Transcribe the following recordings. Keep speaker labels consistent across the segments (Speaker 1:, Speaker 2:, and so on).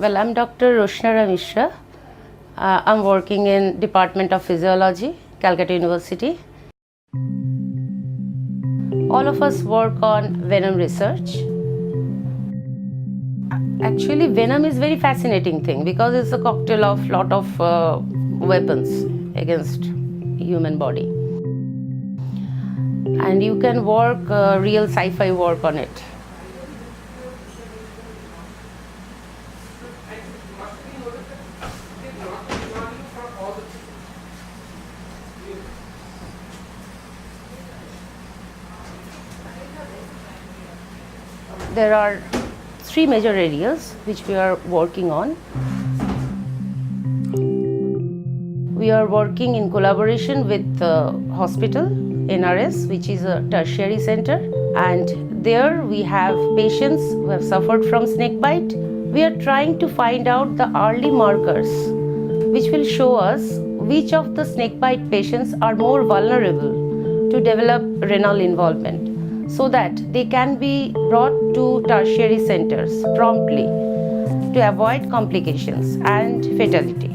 Speaker 1: Well, I'm Dr. Roshnara Mishra. I'm working in Department of Physiology, Calcutta University. All of us work on venom research. Actually, venom is very fascinating thing because it's a cocktail of lot of weapons against human body. And you can work real sci-fi work on it. There are three major areas which we are working on. We are working in collaboration with the hospital, NRS, which is a tertiary center, and there we have patients who have suffered from snake bite. We are trying to find out the early markers which will show us which of the snake bite patients are more vulnerable to develop renal involvement, so that they can be brought to tertiary centers promptly to avoid complications and fatality.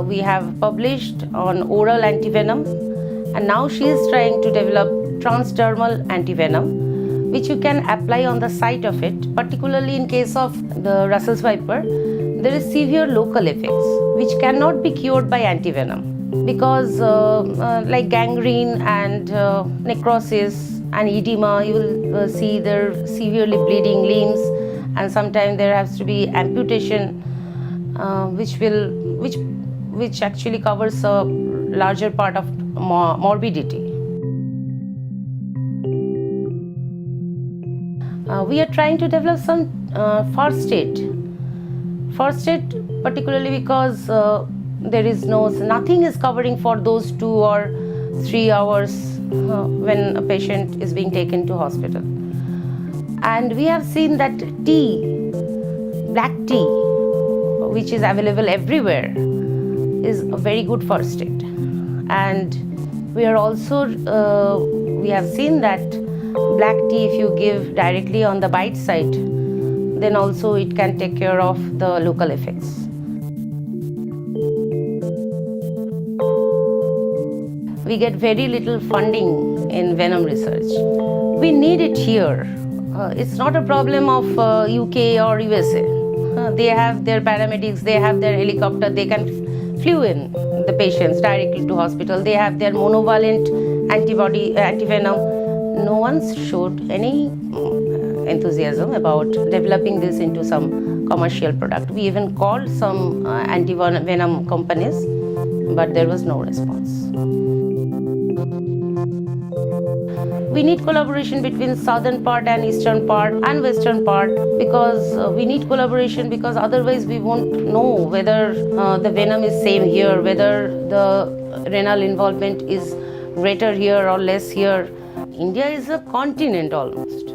Speaker 1: We have published on oral antivenom, and now she is trying to develop transdermal antivenom, which you can apply on the site of it. Particularly in case of the Russell's viper, there is severe local effects which cannot be cured by antivenom because like gangrene and necrosis and edema, you will see there severely bleeding limbs, and sometimes there has to be amputation, which actually covers a larger part of morbidity. We are trying to develop some first aid, particularly because nothing is covering for those 2 or 3 hours when a patient is being taken to hospital. And we have seen that black tea, which is available everywhere, is a very good first aid. And we have seen that black tea, if you give directly on the bite site, then also it can take care of the local effects. We get very little funding in venom research. We need it here. It's not a problem of UK or USA. They have their paramedics, they have their helicopter, they can flew in the patients directly to hospital. They have their monovalent antivenom. No one's showed any enthusiasm about developing this into some commercial product. We even called some antivenom companies, but there was no response. We need collaboration between southern part and eastern part and western part, because we need collaboration, because otherwise we won't know whether the venom is same here, whether the renal involvement is greater here or less here. India is a continent almost.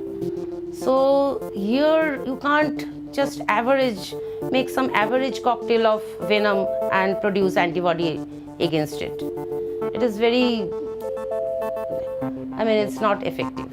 Speaker 1: So here you can't just make some average cocktail of venom and produce antibody against it. It is it's not effective.